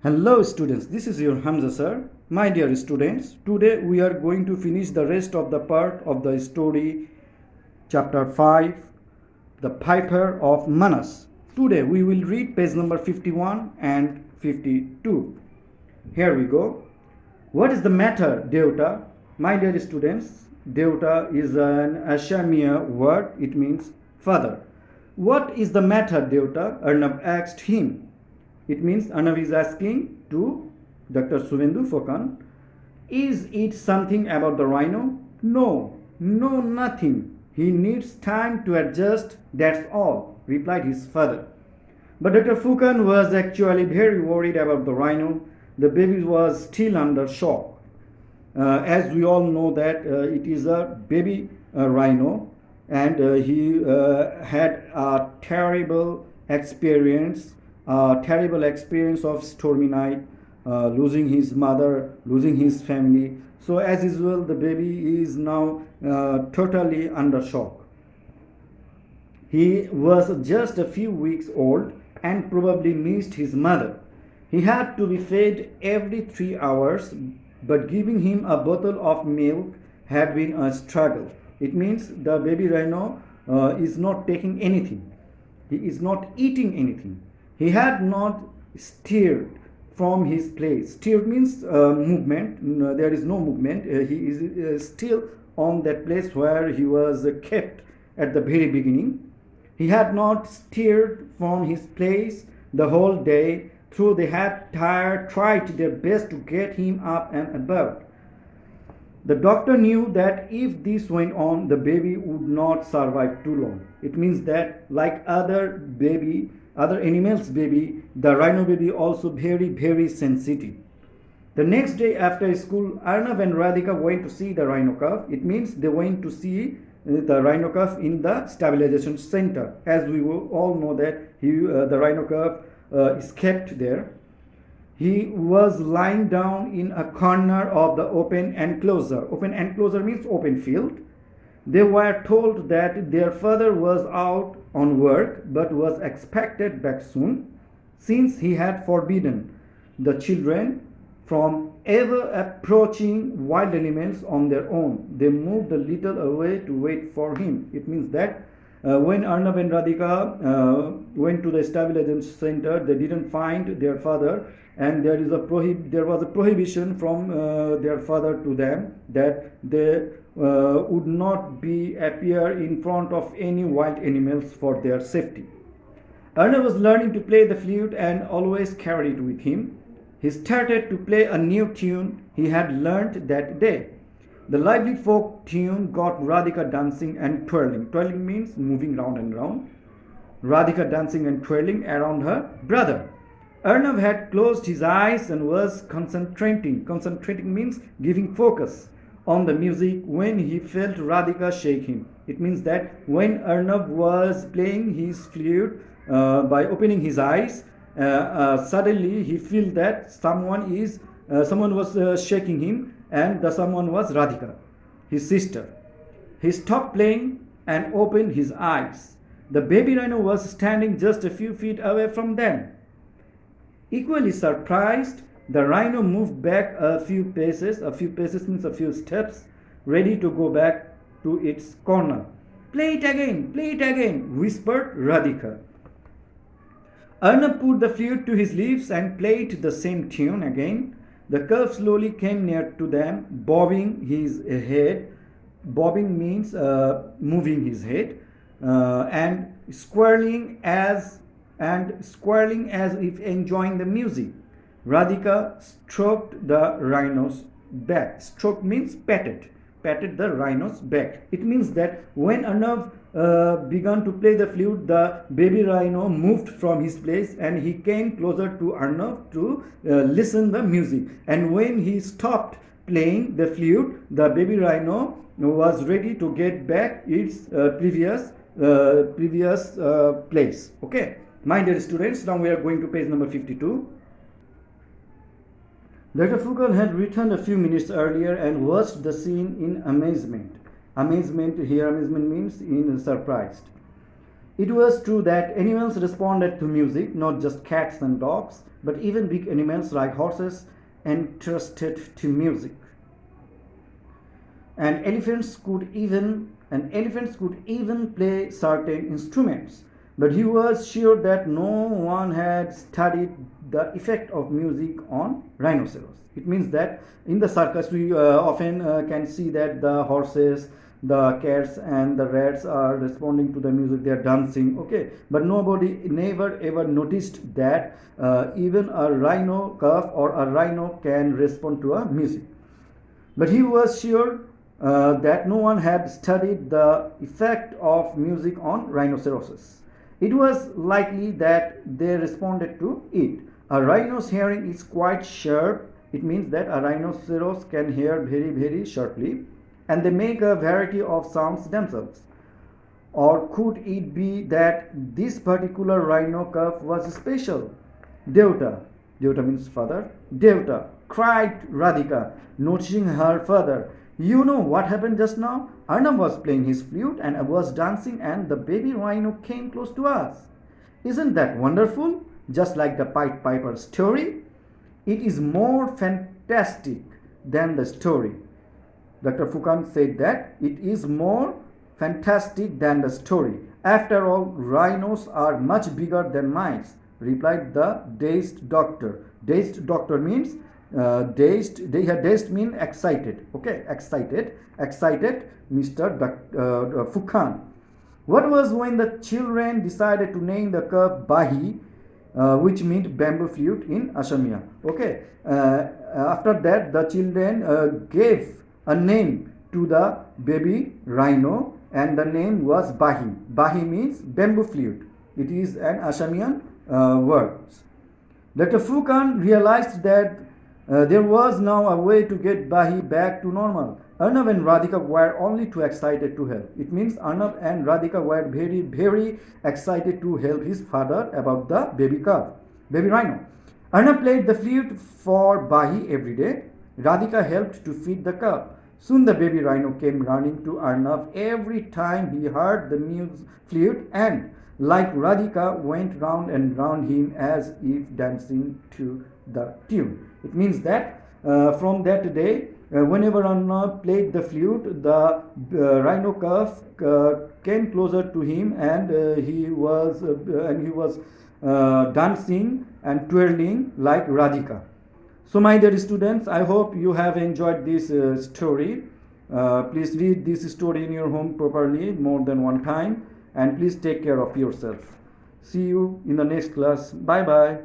Hello students, this is your Hamza sir. My dear students, today we are going to finish the rest of the part of the story chapter 5, The Piper of Manas. Today we will read page number 51 and 52. Here we go. What is the matter, Deuta? My dear students, Deuta is an Assamese word. It means father. What is the matter, Deuta? Arnab asked him. It means Arnab is asking to Dr. Suvendu Phokan, is it something about the rhino? No, nothing. He needs time to adjust, that's all, replied his father. But Dr. Phokan was actually very worried about the rhino. The baby was still under shock. As we all know that it is a baby rhino, and he had a terrible experience of stormy night, losing his mother, losing his family. So as usual, the baby is now totally under shock. He was just a few weeks old and probably missed his mother. He had to be fed every 3 hours, but giving him a bottle of milk had been a struggle. It means the baby rhino is not taking anything. He is not eating anything. He had not stirred from his place. Stirred means movement. No, there is no movement. He is still on that place where he was kept at the very beginning. He had not stirred from his place the whole day, though they had tried their best to get him up and about. The doctor knew that if this went on, the baby would not survive too long. It means that, like other animals' baby, the rhino baby also very sensitive. The next day after school, Arnav and Radhika went to see the rhino calf. It means they went to see the rhino calf in the stabilization center. As we all know that the rhino calf is kept there. He was lying down in a corner of the open enclosure. Open enclosure means open field. They were told that their father was out on work but was expected back soon, since he had forbidden the children from ever approaching wild animals on their own. They moved a little away to wait for him. It means that when Arnab and Radhika went to the stabilization center, they didn't find their father, and there was a prohibition from their father to them that they would not appear in front of any wild animals for their safety. Arnab was learning to play the flute and always carried it with him. He started to play a new tune he had learned that day. The lively folk tune got Radhika dancing and twirling. Twirling means moving round and round. Radhika dancing and twirling around her brother. Arnav had closed his eyes and was concentrating. Concentrating means giving focus on the music when he felt Radhika shake him. It means that when Arnav was playing his flute by opening his eyes, suddenly he felt that someone was shaking him, and the someone was Radhika, his sister. He stopped playing and opened his eyes. The baby rhino was standing just a few feet away from them. Equally surprised, the rhino moved back a few paces. A few paces means a few steps, ready to go back to its corner. Play it again, whispered Radhika. Arnab put the flute to his lips and played the same tune again. The calf slowly came near to them, bobbing his head. Bobbing means moving his head, and squirreling as if enjoying the music. Radhika stroked the rhino's back. Stroked means patted the rhino's back. It means that when Arnav began to play the flute, the baby rhino moved from his place and he came closer to Arnav to listen the music. And when he stopped playing the flute, the baby rhino was ready to get back its previous place. Okay, my dear students, now we are going to page number 52. Dr. Phokan had returned a few minutes earlier and watched the scene in amazement. Amazement means in surprised. It was true that animals responded to music, not just cats and dogs. but even big animals like horses entrusted to music. And elephants could even play certain instruments. But he was sure that no one had studied the effect of music on rhinoceros. It means that in the circus we often can see that the horses, the cats and the rats are responding to the music, they are dancing, okay, but nobody never ever noticed that even a rhino calf or a rhino can respond to a music. But he was sure that no one had studied the effect of music on rhinoceroses. It was likely that they responded to it. A rhino's hearing is quite sharp. It means that a rhinoceros can hear very, very sharply, and they make a variety of sounds themselves. Or could it be that this particular rhino calf was special? Deuta, Deuta means father, Deuta, cried Radhika, noticing her father. You know what happened just now? Arnab was playing his flute and was dancing, and the baby rhino came close to us. Isn't that wonderful? Just like the Pied Piper story? It is more fantastic than the story. Dr. Fukan said that it is more fantastic than the story. After all, rhinos are much bigger than mice, replied the dazed doctor. Dazed doctor means dazed mean excited, okay, excited Mr. Fukan. What was when the children decided to name the calf Bahi, which means bamboo flute in Assamia, okay. After that the children gave a name to the baby rhino, and the name was Bahi. Bahi means bamboo flute. It is an Assamian word. Dr. Fukan realized that there was now a way to get Bahi back to normal. Arnab and Radhika were only too excited to help. It means Arnab and Radhika were very, very excited to help his father about the baby calf, baby rhino. Arnab played the flute for Bahi every day. Radhika helped to feed the calf. Soon the baby rhino came running to Arnab every time he heard the flute, and like Radhika went round and round him as if dancing to the tune. It means that from that day, whenever Arnab played the flute, the rhino calf came closer to him, and he was dancing and twirling like Radhika. So my dear students, I hope you have enjoyed this story. Please read this story in your home properly more than one time, and please take care of yourself. See you in the next class. Bye bye.